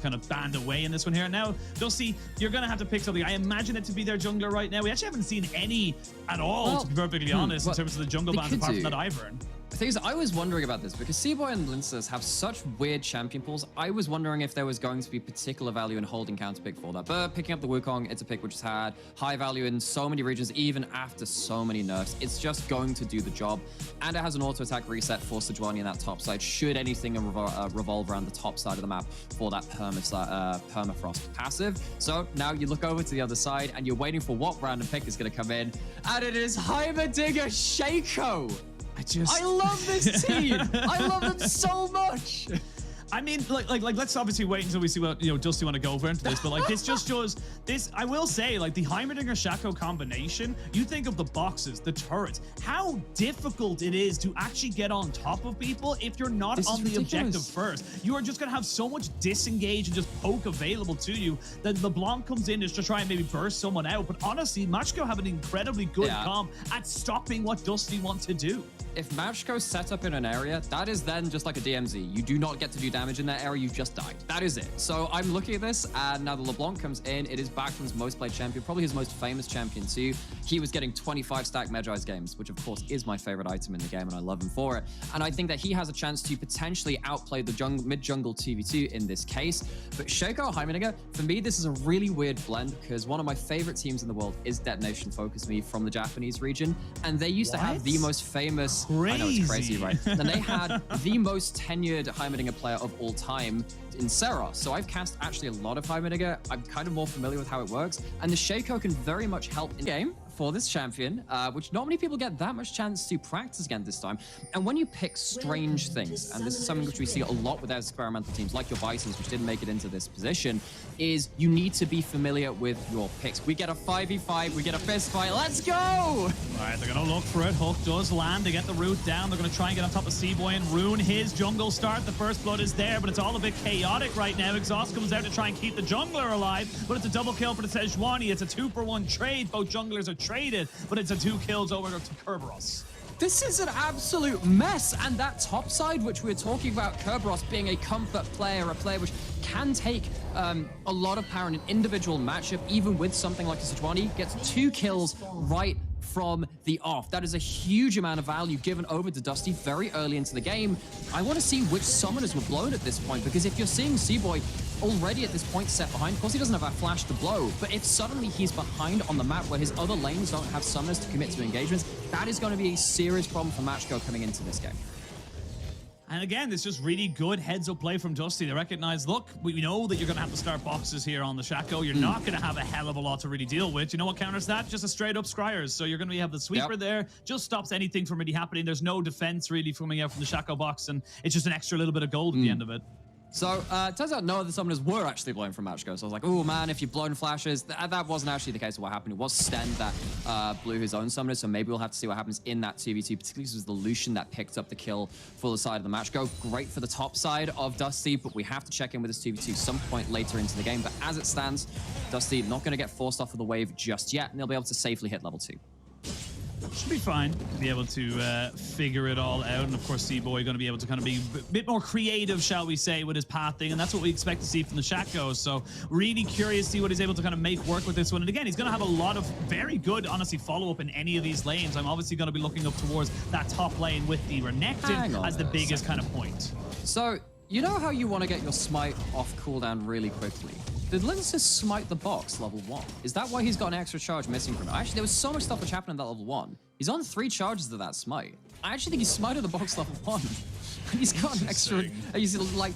kind of banned away in this one here. Now, Dusty, you're going to have to pick something. I imagine it to be their jungler right now. We actually haven't seen any at all, to be perfectly honest, in terms of the jungle bans apart from that Ivern. The thing is, I was wondering about this because Seaboy and Linces have such weird champion pools. I was wondering if there was going to be particular value in holding counter pick for that. But picking up the Wukong, it's a pick which has had high value in so many regions, even after so many nerfs. It's just going to do the job. And it has an auto attack reset for Sejuani in that top side, should anything revolve around the top side of the map for that permafrost passive. So now you look over to the other side and you're waiting for what random pick is going to come in. And it is Heimerdinger Shaco. I love this team. I love them so much. I mean, like, let's obviously wait until we see what, Dusty want to go over into this, but like, this just shows this. I will say, like, the Heimerdinger Shaco combination, you think of the boxes, the turrets, how difficult it is to actually get on top of people if you're not on the objective first. You are just going to have so much disengage and just poke available to you that LeBlanc comes in just to try and maybe burst someone out. But honestly, Macko have an incredibly good comp at stopping what Dusty wants to do. If Macko set up in an area, that is then just like a DMZ. You do not get to do damage in that area, you just died. That is it. So I'm looking at this, and now the LeBlanc comes in. It is Bachman's most played champion, probably his most famous champion too. He was getting 25 stack Magi's games, which of course is my favorite item in the game, and I love him for it. And I think that he has a chance to potentially outplay the mid-jungle 2v2 in this case. But Shaco Heimerdinger, for me, this is a really weird blend because one of my favorite teams in the world is Detonation Focus Me from the Japanese region, and they used to have the most famous... Crazy. I know, it's crazy, right? And they had the most tenured Heimerdinger player of all time in Seros. So I've cast actually a lot of Heimerdinger. I'm kind of more familiar with how it works. And the Shaco can very much help in the game for this champion, which not many people get that much chance to practice against this time. And when you pick strange things, and this is something which we see a lot with our experimental teams, like your Bisons, which didn't make it into this position, is you need to be familiar with your picks. We get a 5v5, we get a fist fight, let's go! All right, they're gonna look for it. Hook does land to get the root down. They're gonna try and get on top of Seaboy and ruin his jungle start. The first blood is there, but it's all a bit chaotic right now. Exhaust comes out to try and keep the jungler alive, but it's a double kill for the Sejuani. It's a 2-for-1 trade. Both junglers are traded, but it's a 2 kills over to Kerberos. This is an absolute mess, and that top side, which we're talking about, Kerberos being a comfort player, a player which can take a lot of power in an individual matchup, even with something like a Sejuani, gets 2 kills right from the off. That is a huge amount of value given over to Dusty very early into the game. I want to see which summoners were blown at this point, because if you're seeing Seaboy already at this point set behind, of course he doesn't have a flash to blow, but if suddenly he's behind on the map where his other lanes don't have summoners to commit to engagements, that is going to be a serious problem for Macko coming into this game. And again, it's just really good heads-up play from Dusty. They recognize, look, we know that you're going to have to start boxes here on the Shaco. You're not going to have a hell of a lot to really deal with. You know what counters that? Just a straight-up Scryers. So you're going to have the sweeper there. Just stops anything from really happening. There's no defense really coming out from the Shaco box, and it's just an extra little bit of gold at the end of it. So, it turns out no other summoners were actually blown from Macko. So I was like, oh man, if you've blown flashes, that wasn't actually the case of what happened. It was Sten that blew his own summoners, so maybe we'll have to see what happens in that 2v2, particularly because it was the Lucian that picked up the kill for the side of the Macko. Great for the top side of Dusty, but we have to check in with this 2v2 some point later into the game. But as it stands, Dusty not going to get forced off of the wave just yet, and they'll be able to safely hit level 2. Should be fine to be able to figure it all out. And of course, Seaboy going to be able to kind of be a bit more creative, shall we say, with his path thing. And that's what we expect to see from the Shaco. So really curious to see what he's able to kind of make work with this one. And again, he's going to have a lot of very good, honestly, follow-up in any of these lanes. I'm obviously going to be looking up towards that top lane with the Renekton as the biggest kind of point. So, you know how you want to get your smite off cooldown really quickly? Did Linces smite the box level 1? Is that why he's got an extra charge missing from it? Actually, there was so much stuff which happened in that level 1. He's on 3 charges of that smite. I actually think he smited the box level 1. He's got an extra... He's like...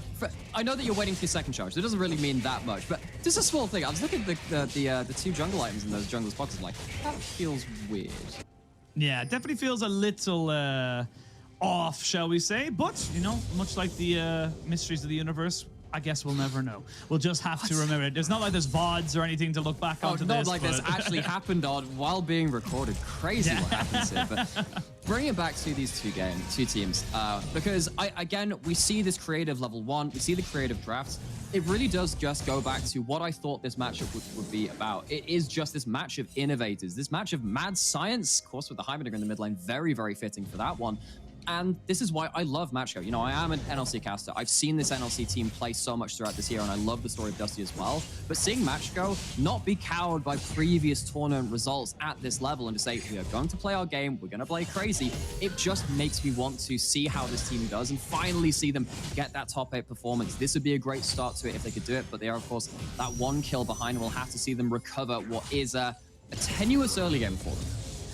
I know that you're waiting for your second charge. It doesn't really mean that much, but just a small thing. I was looking at the 2 jungle items in those jungles boxes, like, that feels weird. Yeah, it definitely feels a little... off, shall we say? But, you know, much like the mysteries of the universe, I guess we'll never know. We'll just have to remember it. There's not like there's VODs or anything to look back onto this. Not like this actually happened on while being recorded. Crazy what happens here. But bring it back to these two teams. Because, again, we see this creative level 1. We see the creative drafts. It really does just go back to what I thought this matchup would be about. It is just this match of innovators, this match of mad science, of course, with the Heimerdinger in the mid lane. Very, very fitting for that one. And this is why I love Macko. You know, I am an NLC caster. I've seen this NLC team play so much throughout this year, and I love the story of Dusty as well. But seeing Macko not be cowed by previous tournament results at this level and to say, we are going to play our game, we're going to play crazy, it just makes me want to see how this team does and finally see them get that top 8 performance. This would be a great start to it if they could do it, but they are, of course, that 1 kill behind. We'll have to see them recover what is a tenuous early game for them.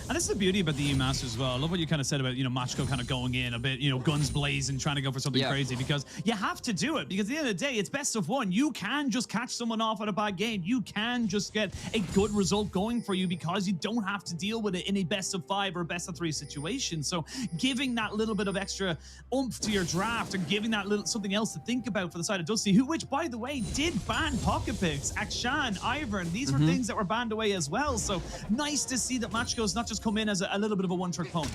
And this is the beauty about the EU Masters as well. I love what you kind of said about, you know, Macko kind of going in a bit, you know, guns blazing, trying to go for something crazy, because you have to do it. Because at the end of the day, it's best of 1. You can just catch someone off at a bad game. You can just get a good result going for you because you don't have to deal with it in a best of 5 or best of 3 situation. So giving that little bit of extra oomph to your draft and giving that little something else to think about for the side of Dusty, which, by the way, did ban pocket picks. Akshan, Ivern, these were things that were banned away as well. So nice to see that Macko's not just come in as a little bit of a one-trick pony.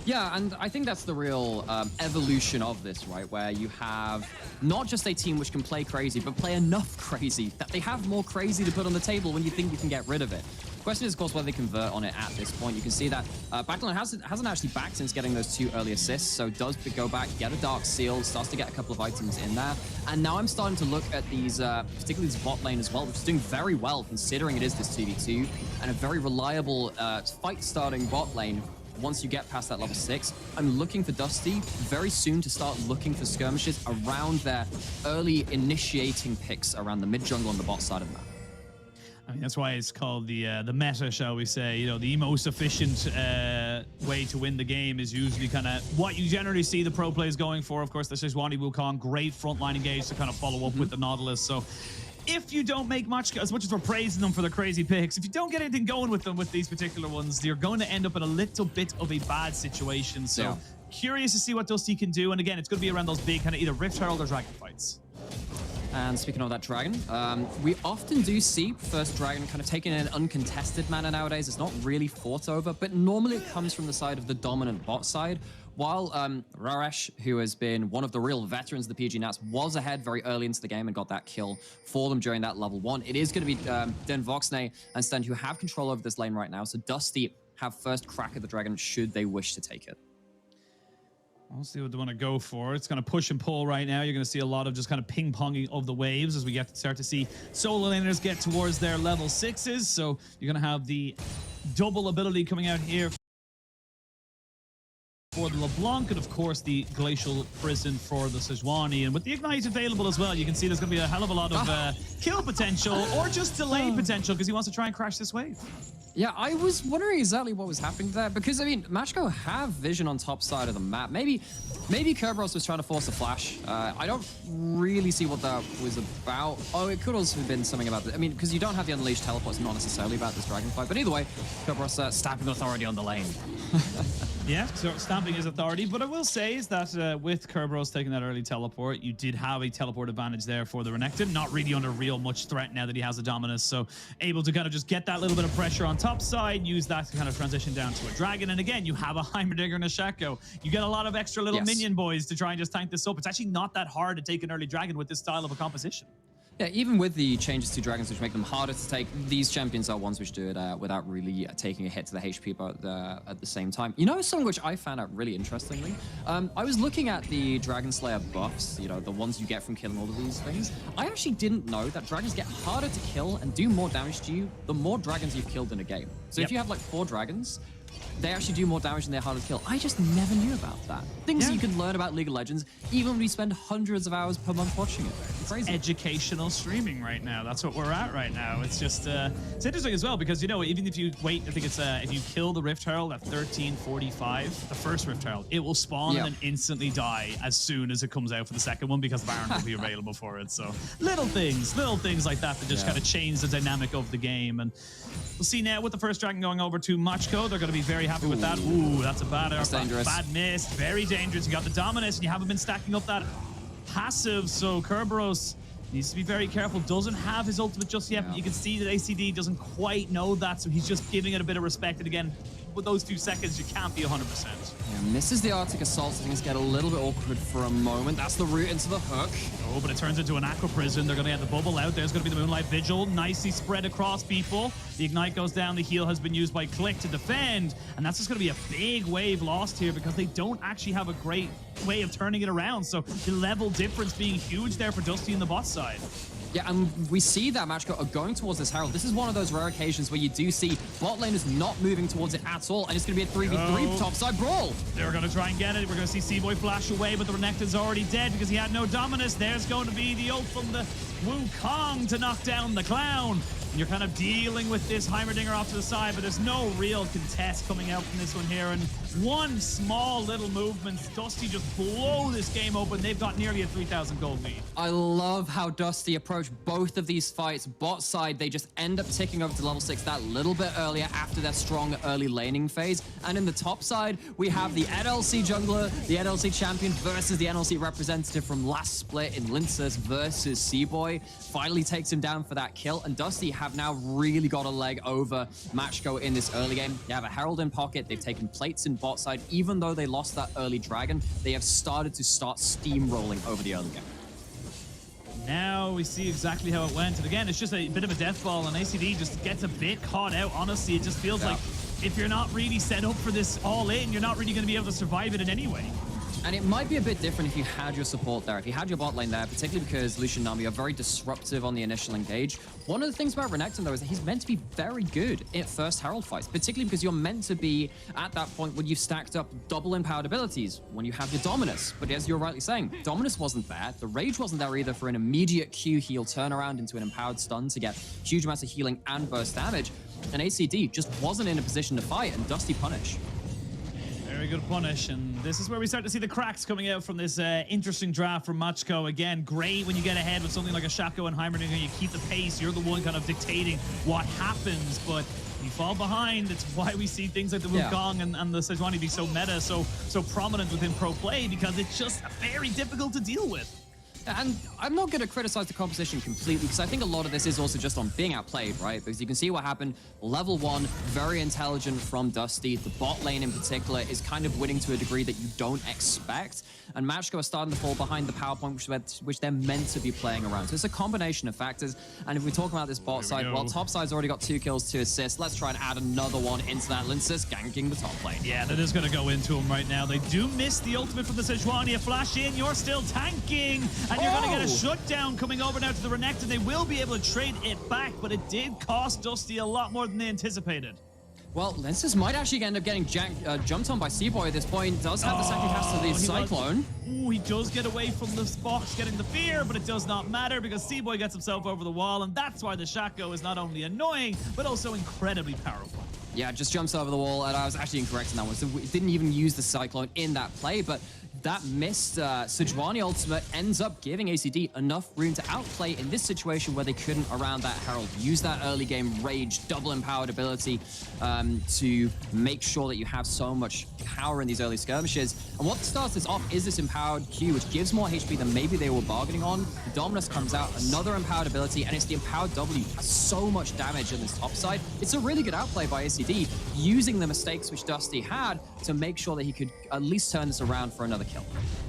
Yeah, and I think that's the real evolution of this, right? Where you have not just a team which can play crazy, but play enough crazy that they have more crazy to put on the table when you think you can get rid of it. The question is, of course, whether they convert on it at this point. You can see that Backline hasn't actually backed since getting those 2 early assists, so does go back, get a Dark Seal, starts to get a couple of items in there. And now I'm starting to look at these, particularly this bot lane as well, which is doing very well considering it is this 2v2 and a very reliable fight-starting bot lane. Once you get past that level 6, I'm looking for Dusty very soon to start looking for skirmishes around their early initiating picks around the mid-jungle on the bot side of the map. I mean, that's why it's called the meta, shall we say. You know, the most efficient way to win the game is usually kind of what you generally see the pro players going for. Of course, the Sejuani Wukong, great frontline engage to kind of follow up with the Nautilus. So if you don't make much, as much as we're praising them for their crazy picks, if you don't get anything going with them with these particular ones, you're going to end up in a little bit of a bad situation. So curious to see what Dusty can do. And again, it's going to be around those big kind of either Rift Herald or Dragon fights. And speaking of that dragon, we often do see first dragon kind of taking an uncontested mana nowadays. It's not really fought over, but normally it comes from the side of the dominant bot side. While Raresh, who has been one of the real veterans of the PG Nats, was ahead very early into the game and got that kill for them during that level 1, it is going to be Den Voxnay and Sten who have control over this lane right now. So Dusty have first crack at the dragon should they wish to take it. We'll see what they want to go for. It's going to push and pull right now. You're going to see a lot of just kind of ping-ponging of the waves as we get to start to see solo laners get towards their level 6s. So you're going to have the double ability coming out here for the LeBlanc, and of course the Glacial Prison for the Sejuani. And with the Ignite available as well, you can see there's going to be a hell of a lot of kill potential or just delayed potential because he wants to try and crash this wave. Yeah, I was wondering exactly what was happening there because, I mean, Macko have vision on top side of the map. Maybe Kerberos was trying to force a flash. I don't really see what that was about. Oh, it could also have been something about I mean, because you don't have the Unleashed teleport, it's not necessarily about this dragon fight. But either way, Kerberos stamping authority on the lane. Yeah, so stamping his authority. But I will say is that with Kerberos taking that early teleport, you did have a teleport advantage there for the Renekton. Not really under real much threat now that he has the Dominus. So able to kind of just get that little bit of pressure on top side, use that to kind of transition down to a dragon. And again, you have a Heimerdinger and a Shaco. You get a lot of extra little minion boys to try and just tank this up. It's actually not that hard to take an early dragon with this style of a composition. Yeah, even with the changes to dragons, which make them harder to take, these champions are ones which do it without really taking a hit to the HP but at the same time. You know something which I found out really interestingly? I was looking at the Dragon Slayer buffs, you know, the ones you get from killing all of these things. I actually didn't know that dragons get harder to kill and do more damage to you the more dragons you've killed in a game. So if you have like 4 dragons, they actually do more damage and they're harder to kill. I just never knew about that. Things you can learn about League of Legends, even when we spend hundreds of hours per month watching it. It's crazy. Educational streaming right now. That's what we're at right now. It's just, it's interesting as well because, you know, even if you wait, I think it's, if you kill the Rift Herald at 13:45, the first Rift Herald, it will spawn and then instantly die as soon as it comes out for the second one because Baron will be available for it. So little things like that just kind of change the dynamic of the game. And we'll see now with the first dragon going over to Macko. They're going to be very happy with that. Ooh, that's a bad miss. Very dangerous. You got the Dominus and you haven't been stacking up that passive. So Kerberos needs to be very careful. Doesn't have his ultimate just yet, but you can see that ACD doesn't quite know that. So he's just giving it a bit of respect. And again, with those few seconds, you can't be 100%. Yeah, misses the Arctic Assault, so things get a little bit awkward for a moment. That's the route into the hook. Oh, but it turns into an Aqua Prison. They're going to get the bubble out. There's going to be the Moonlight Vigil. Nicely spread across people. The Ignite goes down. The heal has been used by Click to defend. And that's just going to be a big wave lost here because they don't actually have a great way of turning it around. So the level difference being huge there for Dusty in the bot side. Yeah, and we see that Macko are going towards this Herald. This is one of those rare occasions where you do see bot lane is not moving towards it at all, and it's going to be a 3v3 topside brawl. They're going to try and get it. We're going to see Seaboy flash away, but the Renekton's already dead because he had no Dominus. There's going to be the ult from the Wukong to knock down the Clown. And you're kind of dealing with this Heimerdinger off to the side, but there's no real contest coming out from this one here. And one small little movement, Dusty just blow this game open. They've got nearly a 3,000 gold lead. I love how Dusty approached both of these fights. Bot side, they just end up ticking over to level 6 that little bit earlier after their strong early laning phase. And in the top side, we have the NLC jungler, the NLC champion versus the NLC representative from last split in Lincers versus Seaboy. Finally takes him down for that kill, and Dusty have now really got a leg over Macko in this early game. They have a Herald in pocket. They've taken plates in bot side. Even though they lost that early dragon, they have started to steamrolling over the early game. Now we see exactly how it went. And again, it's just a bit of a death ball, and ACD just gets a bit caught out. Honestly, it just feels like if you're not really set up for this all in, you're not really going to be able to survive it in any way. And it might be a bit different if you had your support there, if you had your bot lane there, particularly because Lucian and Nami are very disruptive on the initial engage. One of the things about Renekton, though, is that he's meant to be very good at first Herald fights, particularly because you're meant to be at that point when you've stacked up double empowered abilities, when you have your Dominus. But as you're rightly saying, Dominus wasn't there. The Rage wasn't there either for an immediate Q heal turnaround into an empowered stun to get huge amounts of healing and burst damage. And ACD just wasn't in a position to fight, and Dusty punish. Very good punish, and this is where we start to see the cracks coming out from this interesting draft from Macko. Again, great when you get ahead with something like a Shaco and Heimerdinger, you keep the pace, you're the one kind of dictating what happens, but you fall behind. It's why we see things like the Wukong and the Sejuani be so meta, so prominent within pro play, because it's just very difficult to deal with. And I'm not going to criticize the composition completely, because I think a lot of this is also just on being outplayed, right? Because you can see what happened. Level 1, very intelligent from Dusty. The bot lane in particular is kind of winning to a degree that you don't expect. And Macko are starting to fall behind the power point, which they're meant to be playing around. So it's a combination of factors. And if we talk about this bot side, well, top side's already got 2 kills, 2 assists. Let's try and add another one into that. Lincers ganking the top lane. Yeah, that is going to go into him right now. They do miss the ultimate from the Sejuani. A flash in, you're still tanking. And you're going to get a shutdown coming over now to the Renekton. They will be able to trade it back, but it did cost Dusty a lot more than they anticipated. Well, Lincers might actually end up getting jumped on by Seaboy at this point. Does have the second cast of the Cyclone. Ooh, he does get away from the box, getting the fear, but it does not matter because Seaboy gets himself over the wall, and that's why the Shaco is not only annoying, but also incredibly powerful. Yeah, just jumps over the wall, and I was actually incorrect in that one. So we didn't even use the Cyclone in that play, but that missed Sejuani ultimate ends up giving ACD enough room to outplay in this situation where they couldn't around that Herald. Use that early game Rage, double empowered ability to make sure that you have so much power in these early skirmishes. And what starts this off is this empowered Q, which gives more HP than maybe they were bargaining on. The Dominus comes out, another empowered ability, and it's the empowered W. Has so much damage on this top side. It's a really good outplay by ACD, using the mistakes which Dusty had to make sure that he could at least turn this around for another kill.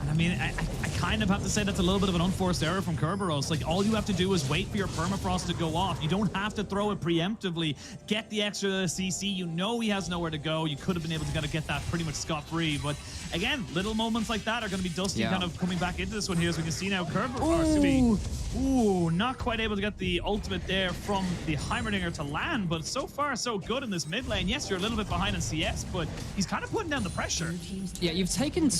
And I mean, I kind of have to say that's a little bit of an unforced error from Kerberos. Like, all you have to do is wait for your permafrost to go off. You don't have to throw it preemptively. Get the extra CC. You know he has nowhere to go. You could have been able to kind of get that pretty much scot-free. But again, little moments like that are going to be Dusty kind of coming back into this one here, as we can see now. Kerberos, not quite able to get the ultimate there from the Heimerdinger to land, but so far so good in this mid lane. Yes, you're a little bit behind in CS, but he's kind of putting down the pressure. Yeah, you've taken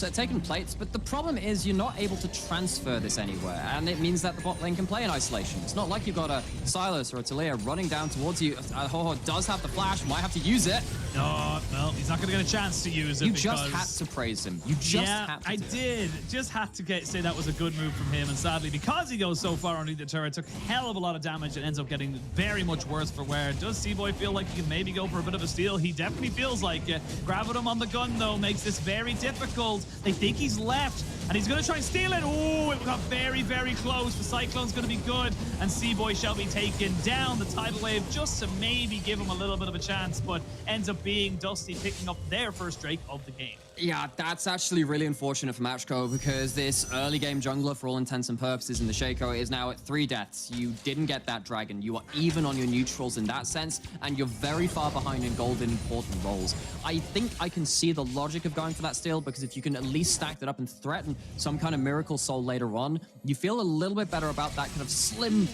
plates, but the problem is you're not able to transfer this anywhere, and it means that the bot lane can play in isolation. It's not like you've got a Silas or a Taliyah running down towards you. Ho-Ho does have the flash, might have to use it. No, well, he's not going to get a chance to use it. You just had to praise him. You just had to. I did. Just had to say that was a good move from him, and sadly, because he goes so far far underneath the turret, took hell of a lot of damage, and ends up getting very much worse for wear. Does C-Boy feel like he can maybe go for a bit of a steal? He definitely feels like it. Grabbing him on the gun, though, makes this very difficult. They think he's left, and he's going to try and steal it. Oh, it got very, very close. The Cyclone's going to be good, and C-Boy shall be taken down. The tidal wave just to maybe give him a little bit of a chance, but ends up being Dusty picking up their first Drake of the game. Yeah, that's actually really unfortunate for Macko, because this early game jungler, for all intents and purposes, in the Shaco is now at 3 deaths. You didn't get that dragon. You are even on your neutrals in that sense, and you're very far behind in gold in important roles. I think I can see the logic of going for that steal, because if you can at least stack that up and threaten some kind of miracle soul later on, you feel a little bit better about that kind of slim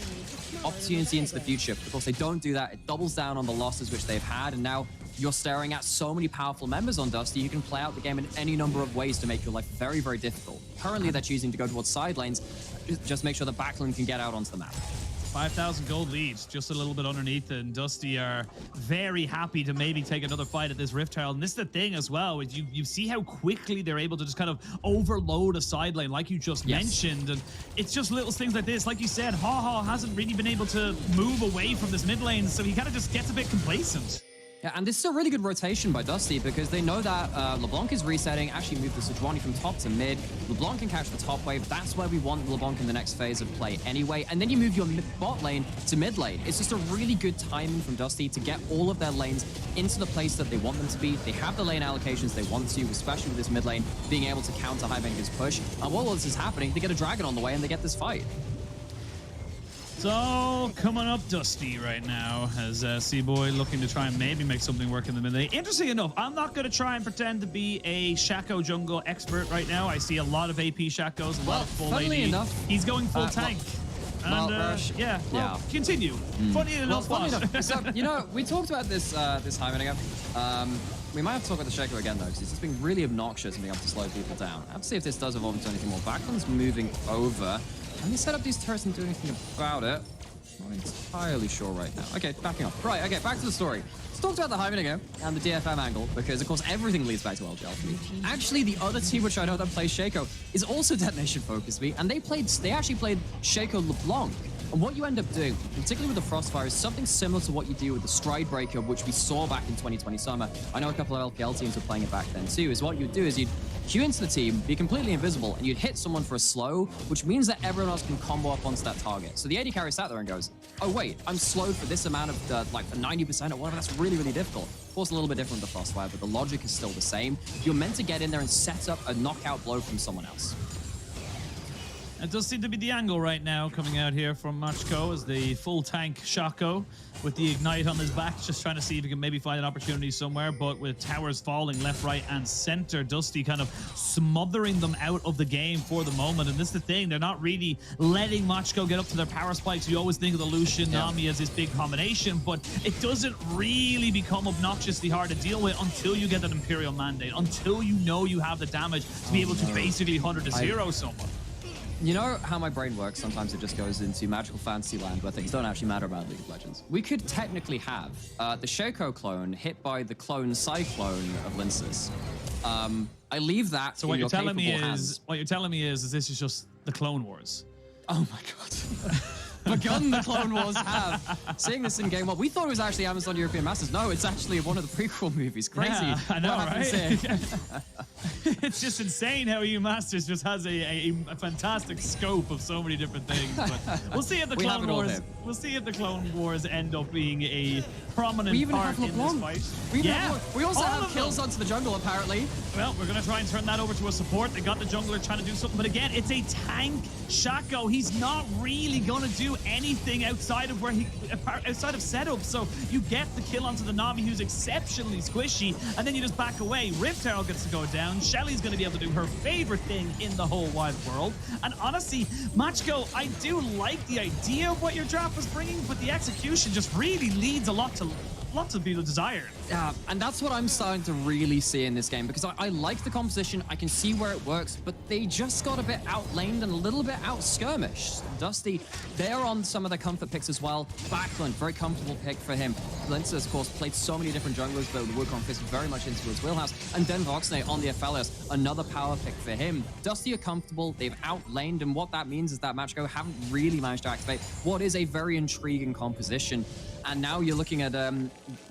opportunity into the future. Of course, they don't do that. It doubles down on the losses which they've had, and now you're staring at so many powerful members on Dusty. You can play out the game in any number of ways to make your life very, very difficult. Currently, they're choosing to go towards side lanes, just make sure the backlane can get out onto the map. 5,000 gold leads, just a little bit underneath, and Dusty are very happy to maybe take another fight at this Rift Herald. And this is the thing as well, is you see how quickly they're able to just kind of overload a side lane, like you just mentioned. And it's just little things like this. Like you said, HaHa hasn't really been able to move away from this mid lane, so he kind of just gets a bit complacent. Yeah, and this is a really good rotation by Dusty, because they know that LeBlanc is resetting, actually move the Sejuani from top to mid. LeBlanc can catch the top wave. That's where we want LeBlanc in the next phase of play anyway. And then you move your bot lane to mid lane. It's just a really good timing from Dusty to get all of their lanes into the place that they want them to be. They have the lane allocations they want to, especially with this mid lane being able to counter Highbanker's push. And while all this is happening, they get a dragon on the way and they get this fight. So, coming up Dusty right now as C-Boy looking to try and maybe make something work in the mid lane. Interesting enough, I'm not going to try and pretend to be a Shaco jungle expert right now. I see a lot of AP Shacos, a lot of full AD. Enough, he's going full tank. Continue. Funny enough. So, you know, we talked about this this Highbanker. We might have to talk about the Shaco again, though, because it's just been really obnoxious and being able to slow people down. I have to see if this does evolve into anything more. Backlund's moving over. Can they set up these turrets and do anything about it? I'm not entirely sure right now. Okay, backing up. Right, okay, back to the story. Let's talk about the Highbanker and the DFM angle, because, of course, everything leads back to LGL. Actually, the other team which I know that plays Shaco is also Detonation Focus Me, and they actually played Shaco LeBlanc. And what you end up doing, particularly with the Frostfire, is something similar to what you do with the Stride Breaker, which we saw back in 2020 summer. I know a couple of LPL teams were playing it back then too, is what you'd do is you'd queue into the team, be completely invisible, and you'd hit someone for a slow, which means that everyone else can combo up onto that target. So the AD carry sat there and goes, oh wait, I'm slowed for this amount of, like 90% or whatever, that's really, really difficult. Of course, a little bit different with the Frostfire, but the logic is still the same. You're meant to get in there and set up a knockout blow from someone else. It does seem to be the angle right now coming out here from Macko as the full tank Shaco with the Ignite on his back, just trying to see if he can maybe find an opportunity somewhere, but with towers falling left, right, and center, Dusty kind of smothering them out of the game for the moment. And this is the thing, they're not really letting Macko get up to their power spikes. You always think of the Lucian Nami as this big combination, but it doesn't really become obnoxiously hard to deal with until you get that Imperial Mandate, until you know you have the damage to be able to basically 100 to 0 someone. You know how my brain works? Sometimes it just goes into magical fantasy land where things don't actually matter about League of Legends. We could technically have the Shaco clone hit by the clone Cyclone of Linces. I leave that so in your capable hands. What you're telling me is this is just the Clone Wars. Oh my god. Begun the Clone Wars have. Seeing this in game one, we thought it was actually Amazon European Masters. No, it's actually one of the prequel movies. Crazy. Yeah, I know, right? It's just insane how EU Masters just has a fantastic scope of so many different things. But we'll see if the Clone Wars. We'll see if the Clone Wars end up being a prominent part in this fight. We also have kills onto the jungle apparently. Well, we're gonna try and turn that over to a support. They got the jungler trying to do something, but again, it's a tank Shaco. He's not really gonna do anything outside of outside of setup. So you get the kill onto the Nami, who's exceptionally squishy, and then you just back away. Rift Herald gets to go down. Shelly's gonna be able to do her favorite thing in the whole wide world. And honestly, Macko, I do like the idea of what your draft was bringing, but the execution just really leads a lot to lots of people desire. Yeah, and that's what I'm starting to really see in this game, because I like the composition, I can see where it works, but they just got a bit outlaned and a little bit out-skirmished. Dusty, they're on some of the comfort picks as well. Backlund, very comfortable pick for him. Lince, of course, played so many different junglers, but the Wukong fits very much into his wheelhouse. And then Voxnay on the Aphelios, another power pick for him. Dusty are comfortable, they've outlaned, and what that means is that Macko haven't really managed to activate what is a very intriguing composition. And now you're looking at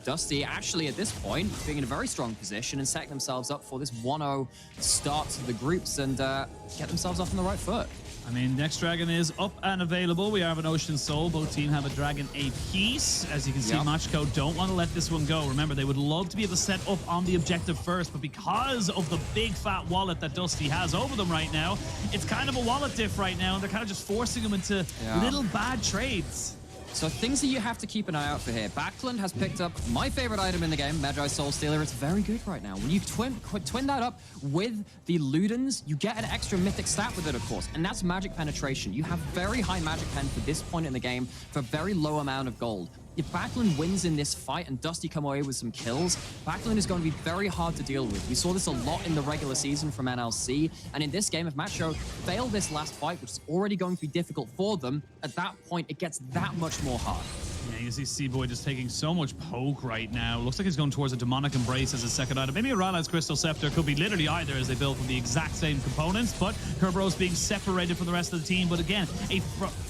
Dusty, actually at this point, being in a very strong position and setting themselves up for this 1-0 start to the groups and get themselves off on the right foot. I mean, next dragon is up and available. We have an Ocean Soul. Both teams have a dragon apiece. As you can see, Macko don't want to let this one go. Remember, they would love to be able to set up on the objective first, but because of the big fat wallet that Dusty has over them right now, it's kind of a wallet diff right now, and they're kind of just forcing them into little bad trades. So things that you have to keep an eye out for here. Backlund has picked up my favorite item in the game, Magi Soul Stealer. It's very good right now. When you twin that up with the Ludens, you get an extra mythic stat with it, of course, and that's magic penetration. You have very high magic pen for this point in the game for a very low amount of gold. If Backlund wins in this fight and Dusty come away with some kills, Backlund is going to be very hard to deal with. We saw this a lot in the regular season from NLC, and in this game, if Macko fail this last fight, which is already going to be difficult for them, at that point, it gets that much more hard. Yeah, you see C-Boy just taking so much poke right now. Looks like he's going towards a Demonic Embrace as a second item. Maybe a Rylai's Crystal Scepter, could be literally either, as they build from the exact same components, but Kerberos being separated from the rest of the team. But again, a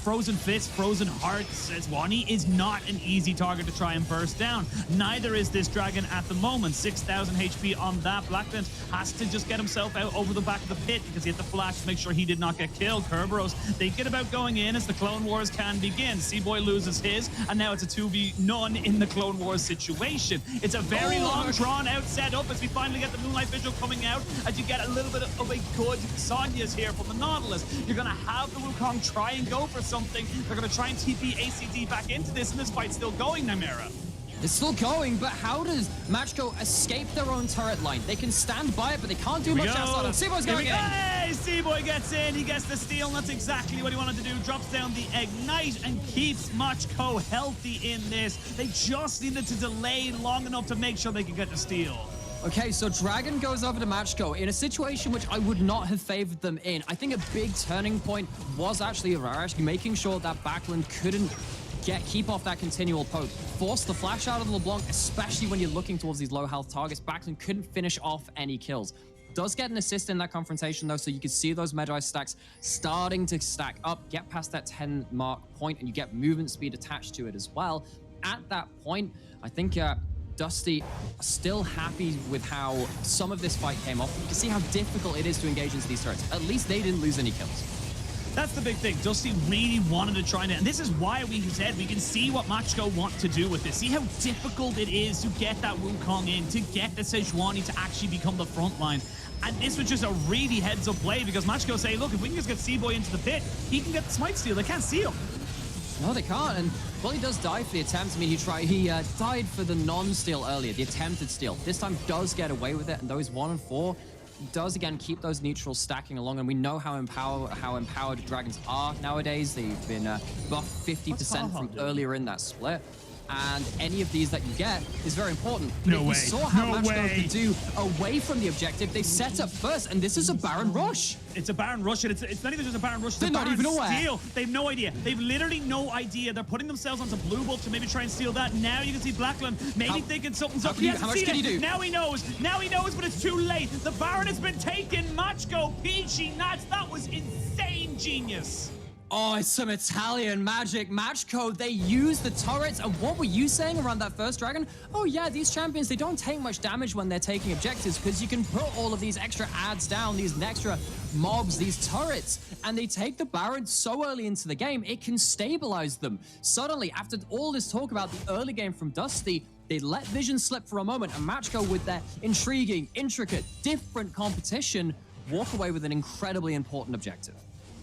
Frozen Fist, Frozen Heart, says Wani, is not an easy target to try and burst down. Neither is this dragon at the moment. 6,000 HP on that. Blackland has to just get himself out over the back of the pit because he had to flash to make sure he did not get killed. Kerberos thinking about going in as the Clone Wars can begin. C-Boy loses his, and now it's a 2v0 in the Clone Wars situation. It's a very long, drawn-out setup as we finally get the Moonlight Vigil coming out, as you get a little bit of a good Sonya's here from the Nautilus. You're going to have the Wukong try and go for something. They're going to try and TP ACD back into this, and this fight's still going, Nymeria. It's still going, but how does Macko escape their own turret line? They can stand by it, but they can't do much outside of C-Boy's going in. Hey, C-Boy gets in. He gets the steal, and that's exactly what he wanted to do. Drops down the Ignite and keeps Macko healthy in this. They just needed to delay long enough to make sure they could get the steal. Okay, so Dragon goes over to Macko in a situation which I would not have favored them in. I think a big turning point was actually Arash making sure that Backlund couldn't keep off that continual poke. Force the flash out of the LeBlanc, especially when you're looking towards these low health targets. Backlund couldn't finish off any kills. Does get an assist in that confrontation though, so you can see those Magi stacks starting to stack up, get past that 10 mark point, and you get movement speed attached to it as well. At that point, I think Dusty are still happy with how some of this fight came off. You can see how difficult it is to engage into these turrets. At least they didn't lose any kills. That's the big thing. Dusty really wanted to try and this is why we said we can see what Macko want to do with this. See how difficult it is to get that Wukong in, to get the Sejuani to actually become the front line. And this was just a really heads-up play because Macko say, look, if we can just get C-Boy into the pit, he can get the smite steal. They can't see him. No, they can't. And well, he does die for the attempt. I mean, he died for the non-steal earlier, the attempted steal. This time does get away with it, and those 1 and 4 does again keep those neutrals stacking along, and we know how empowered dragons are nowadays. They've been buffed 50% from earlier in that split. And any of these that you get is very important. But if we saw how Macko could do away from the objective, they set up first, and this is a Baron Rush. It's a Baron Rush, and it's not even just a Baron Rush, it's They're a not Baron even aware. steal. They have no idea. They've literally no idea. They're putting themselves onto Blue Wolf to maybe try and steal that. Now you can see Blackland maybe thinking something's up. How much can he do? Now he knows. Now he knows, but it's too late. The Baron has been taken. Macko, peachy nuts. That was insane genius. Oh, it's some Italian magic. Macko, they use the turrets. And what were you saying around that first dragon? Oh yeah, these champions, they don't take much damage when they're taking objectives because you can put all of these extra adds down, these extra mobs, these turrets, and they take the Baron so early into the game, it can stabilize them. Suddenly, after all this talk about the early game from Dusty, they let Vision slip for a moment, and Macko, with their intriguing, intricate, different competition, walk away with an incredibly important objective.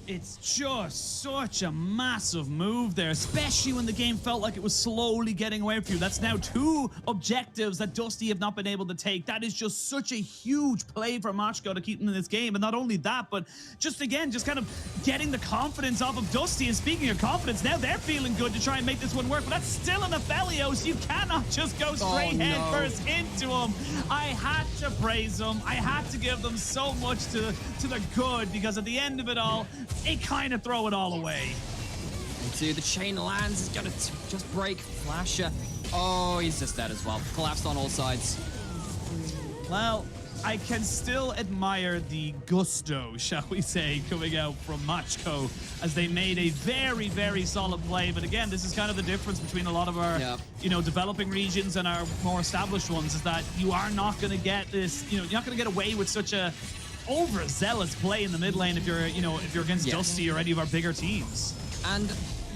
It's just such a massive move there, especially when the game felt like it was slowly getting away from you. That's now 2 objectives that Dusty have not been able to take. That is just such a huge play for Macko to keep them in this game. And not only that, but just again, just kind of getting the confidence off of Dusty. And speaking of confidence, now they're feeling good to try and make this one work. But that's still an Aphelios. You cannot just go straight head first into him. I had to praise them. I had to give them so much to the good, because at the end of it all, it kind of throw it all away. Dude, the chain lands. He's gonna just break Flasher. Oh, he's just dead as well. Collapsed on all sides. Well, I can still admire the gusto, shall we say, coming out from Macko, as they made a very, very solid play. But again, this is kind of the difference between a lot of our, developing regions and our more established ones, is that you are not going to get this, you're not going to get away with such a overzealous play in the mid lane if you're, if you're against Dusty or any of our bigger teams. And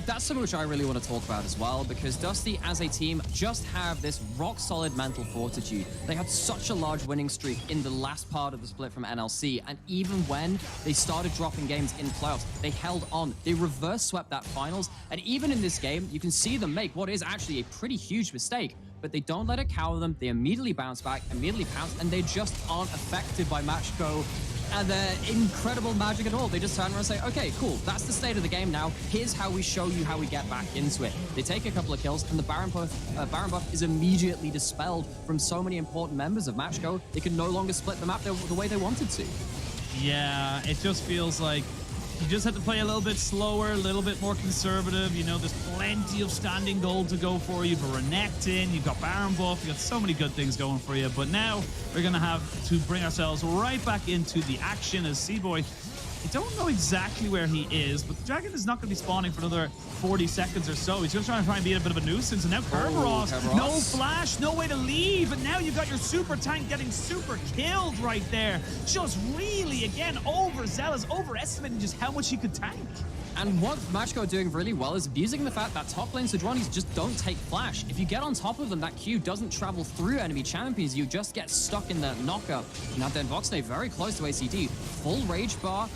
that's something which I really want to talk about as well, because Dusty as a team just have this rock-solid mental fortitude. They had such a large winning streak in the last part of the split from NLC, and even when they started dropping games in playoffs, they held on. They reverse swept that finals, and even in this game, you can see them make what is actually a pretty huge mistake, but they don't let it cower them. They immediately bounce back, immediately pounce, and they just aren't affected by Macko and their incredible magic at all. They just turn around and say, okay, cool, that's the state of the game now. Here's how we show you how we get back into it. They take a couple of kills, and the Baron buff is immediately dispelled from so many important members of Macko. They can no longer split the map the way they wanted to. Yeah, it just feels like you just have to play a little bit slower, a little bit more conservative. There's plenty of standing gold to go for. You've a Renekton, you've got Baron buff, you've got so many good things going for you. But now we're going to have to bring ourselves right back into the action as C-Boy. I don't know exactly where he is, but the Dragon is not going to be spawning for another 40 seconds or so. He's going to try and be a bit of a nuisance. And now Kerberos, no flash, no way to leave. And now you've got your super tank getting super killed right there. Just really, again, overzealous, overestimating just how much he could tank. And what Macko are doing really well is abusing the fact that top lane Sidronis just don't take flash. If you get on top of them, that Q doesn't travel through enemy champions. You just get stuck in the knockup. Now then Voxnay very close to ACD. Full rage bar.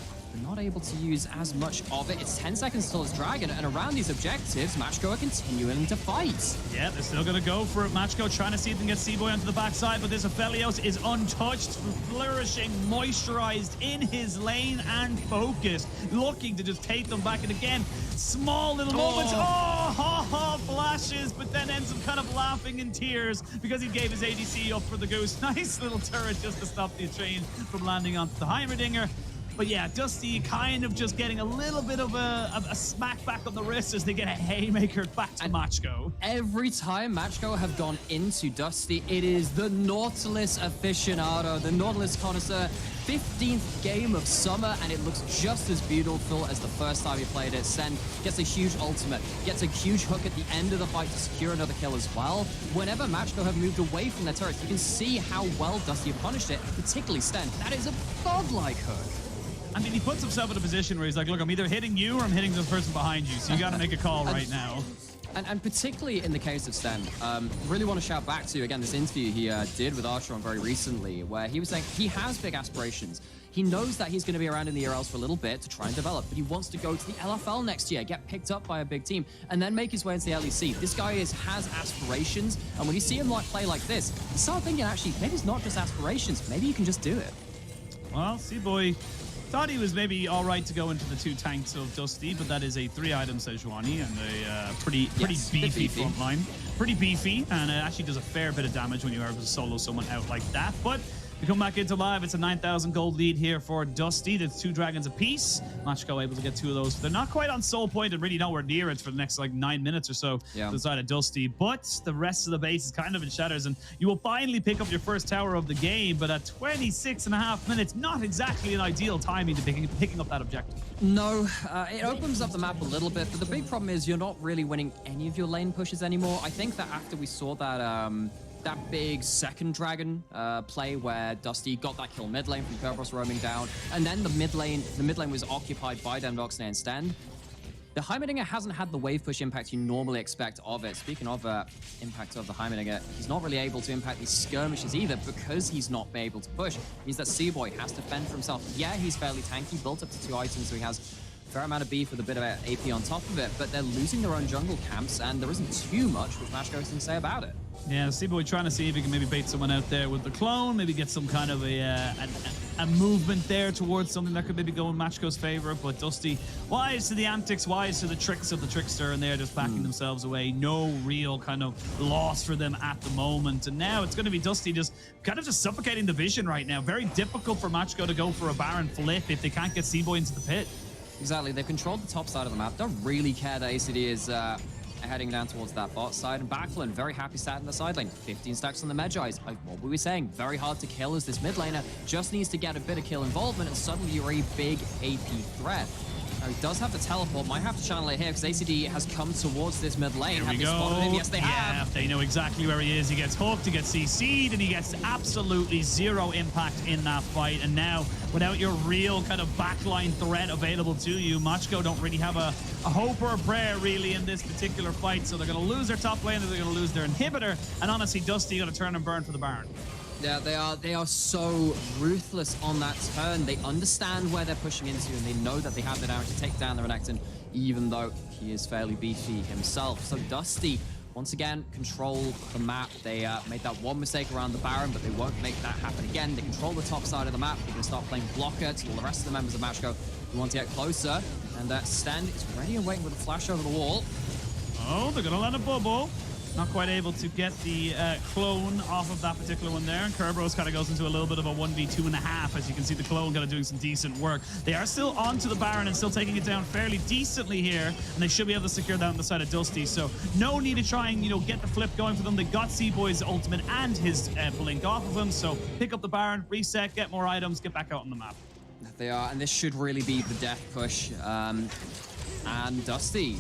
Not able to use as much of it. It's 10 seconds till his dragon, and around these objectives, Macko are continuing to fight. Yeah, they're still going to go for it. Macko trying to see if they can get C-Boy onto the backside, but this Aphelios is untouched, flourishing, moisturized in his lane and focused, looking to just take them back. And again, small little moments. Flashes, but then ends up kind of laughing in tears because he gave his ADC up for the goose. Nice little turret just to stop the train from landing onto the Heimerdinger. But yeah, Dusty kind of just getting a little bit of a smack back on the wrist as they get a haymaker back to Macko. Every time Macko have gone into Dusty, it is the Nautilus aficionado, the Nautilus connoisseur. 15th game of summer, and it looks just as beautiful as the first time he played it. Sen gets a huge ultimate, gets a huge hook at the end of the fight to secure another kill as well. Whenever Macko have moved away from their turrets, you can see how well Dusty have punished it, particularly Sten. That is a god-like hook. I mean, he puts himself in a position where he's like, look, I'm either hitting you or I'm hitting the person behind you, so you got to make a call right now. And particularly in the case of Sten, really want to shout back to, again, this interview he did with Archeron very recently, where he was saying he has big aspirations. He knows that he's going to be around in the ERLs for a little bit to try and develop, but he wants to go to the LFL next year, get picked up by a big team, and then make his way into the LEC. This guy has aspirations, and when you see him play like this, you start thinking, actually, maybe it's not just aspirations. Maybe you can just do it. Well, C-Boy thought he was maybe all right to go into the 2 tanks of Dusty, but that is a 3-item Sejuani and a pretty beefy front line. Pretty beefy, and it actually does a fair bit of damage when you are able to solo someone out like that. But we come back into live. It's a 9,000 gold lead here for Dusty. There's 2 dragons apiece. Macko able to get 2 of those. They're not quite on soul point and really nowhere near it for the next 9 minutes or so to the side of Dusty. But the rest of the base is kind of in shatters, and you will finally pick up your first tower of the game. But at 26.5 minutes, not exactly an ideal timing to picking up that objective. No, it opens up the map a little bit, but the big problem is you're not really winning any of your lane pushes anymore. I think that after we saw that big second dragon play where Dusty got that kill mid lane from Kerberos roaming down, and then the mid lane was occupied by Voxnay and Sten. The Heimerdinger hasn't had the wave push impact you normally expect of it. Speaking of impact of the Heimerdinger, he's not really able to impact these skirmishes either because he's not able to push. It means that C-Boy has to fend for himself. Yeah, he's fairly tanky, built up to 2 items, so he has fair amount of beef with a bit of AP on top of it, but they're losing their own jungle camps, and there isn't too much which Macko can say about it. Yeah, C-Boy trying to see if he can maybe bait someone out there with the clone, maybe get some kind of a movement there towards something that could maybe go in Macko's favor. But Dusty, wise to the antics, wise to the tricks of the trickster, and they're just backing themselves away. No real kind of loss for them at the moment. And now it's going to be Dusty just kind of just suffocating the vision right now. Very difficult for Macko to go for a Baron flip if they can't get C-Boy into the pit. Exactly, they've controlled the top side of the map. Don't really care that ACD is heading down towards that bot side. And Backlund, very happy sat in the side lane. 15 stacks on the Medjais. Like what were we saying? Very hard to kill as this mid laner just needs to get a bit of kill involvement, and suddenly you're a big AP threat. Now, he does have to teleport. Might have to channel it here because ACD has come towards this mid lane. Here we go. Spotted him? Yes, they have. They know exactly where he is. He gets hooked, he gets CC'd, and he gets absolutely zero impact in that fight. And now, without your real kind of backline threat available to you, Macko don't really have a hope or a prayer really in this particular fight. So they're going to lose their top lane, they're going to lose their inhibitor, and honestly, Dusty going to turn and burn for the Baron. Yeah, they are so ruthless on that turn. They understand where they're pushing into, and they know that they have the damage to take down the Renekton, even though he is fairly beefy himself. So Dusty, once again, control the map. They made that one mistake around the Baron, but they won't make that happen again. They control the top side of the map. They're going to start playing blocker to all the rest of the members of Macko who want to get closer. And Sten is ready and waiting with a flash over the wall. Oh, they're going to let a bubble. Not quite able to get the clone off of that particular one there. And Kerberos kind of goes into a little bit of a 1v2.5. As you can see, the clone kind of doing some decent work. They are still onto the Baron and still taking it down fairly decently here. And they should be able to secure that on the side of Dusty. So no need to try and, get the flip going for them. They got C-Boy's ultimate and his blink off of him. So pick up the Baron, reset, get more items, get back out on the map. They are, and this should really be the death push. And Dusty,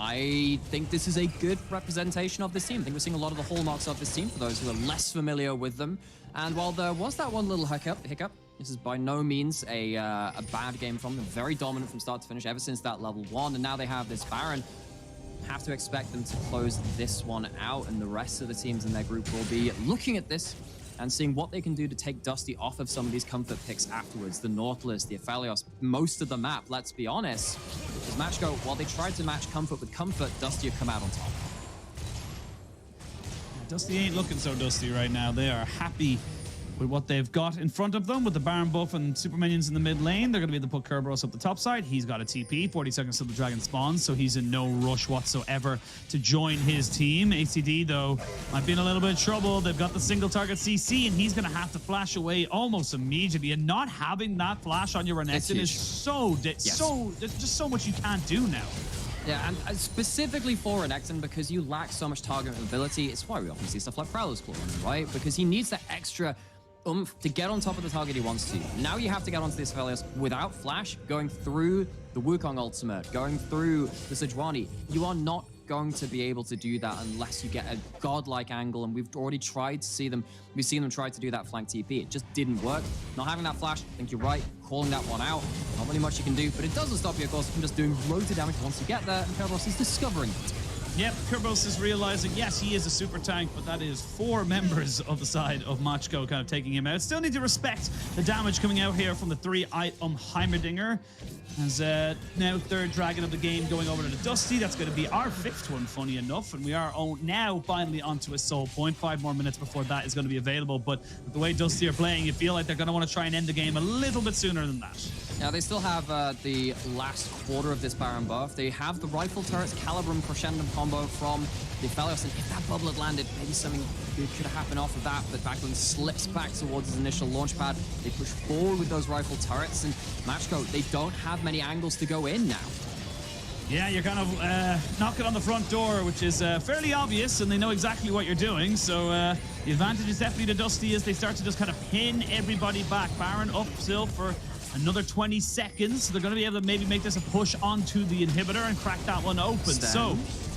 I think this is a good representation of this team. I think we're seeing a lot of the hallmarks of this team for those who are less familiar with them. And while there was that one little hiccup, this is by no means a bad game from them. Very dominant from start to finish ever since that level 1. And now they have this Baron. Have to expect them to close this one out. And the rest of the teams in their group will be looking at this and seeing what they can do to take Dusty off of some of these comfort picks afterwards. The Nautilus, the Aphelios, most of the map, let's be honest. Because Macko, while they tried to match comfort with comfort, Dusty have come out on top. Dusty ain't looking so dusty right now. They are happy with what they've got in front of them with the Baron buff and super minions in the mid lane. They're going to be able to put Kerberos up the top side. He's got a TP, 40 seconds till the dragon spawns, so he's in no rush whatsoever to join his team. ACD, though, might be in a little bit of trouble. They've got the single target CC, and he's going to have to flash away almost immediately. And not having that flash on your Renekton is there's just so much you can't do now. Yeah, and specifically for Renekton, because you lack so much target ability, it's why we often see stuff like Prowler's Claw, right? Because he needs that extra oomph to get on top of the target he wants to. Now you have to get onto this Aphelios without flash, going through the Wukong ultimate, going through the Sejuani. You are not going to be able to do that unless you get a godlike angle, and we've already tried to see them. We've seen them try to do that flank TP. It just didn't work. Not having that flash, I think you're right, calling that one out. Not really much you can do, but it doesn't stop you, of course, from just doing loads of damage once you get there, and Kerberos is discovering it. Yep, Kerberos is realizing, yes, he is a super tank, but that is 4 members of the side of Macko kind of taking him out. Still need to respect the damage coming out here from the 3-item Heimerdinger. As now 3rd dragon of the game going over to the Dusty. That's going to be our 5th one, funny enough. And we are now finally onto a soul point. 5 more minutes before that is going to be available. But with the way Dusty are playing, you feel like they're going to want to try and end the game a little bit sooner than that. Now, they still have the last quarter of this Baron buff. They have the Rifle Turrets Calibrum Crescendum combo from the Aphelios. And if that bubble had landed, maybe something good could have happened off of that. But Backlund slips back towards his initial launch pad. They push forward with those Rifle Turrets. And Macko, they don't have many angles to go in now. Yeah, you're kind of knocking on the front door, which is fairly obvious, and they know exactly what you're doing. So the advantage is definitely to Dusty as they start to just kind of pin everybody back. Baron up still for another 20 seconds. So they're going to be able to maybe make this a push onto the inhibitor and crack that one open. So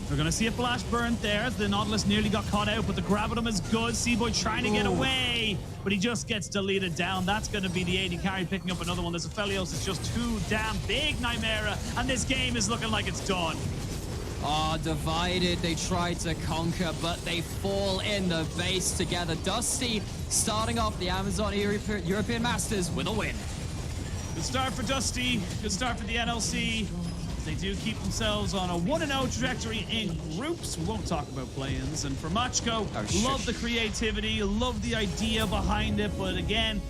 we're going to see a flash burn there. The Nautilus nearly got caught out, but the grab of him is good. C-Boy trying to get away, but he just gets deleted down. That's going to be the AD carry picking up another one. This Aphelios is just too damn big, Nightmare, and this game is looking like it's done. Oh, divided. They try to conquer, but they fall in the base together. Dusty starting off the Amazon European Masters with a win. Good start for Dusty. Good start for the NLC. They do keep themselves on a 1-0 trajectory in groups. We won't talk about play-ins. And for Macko, love the creativity, love the idea behind it. But again,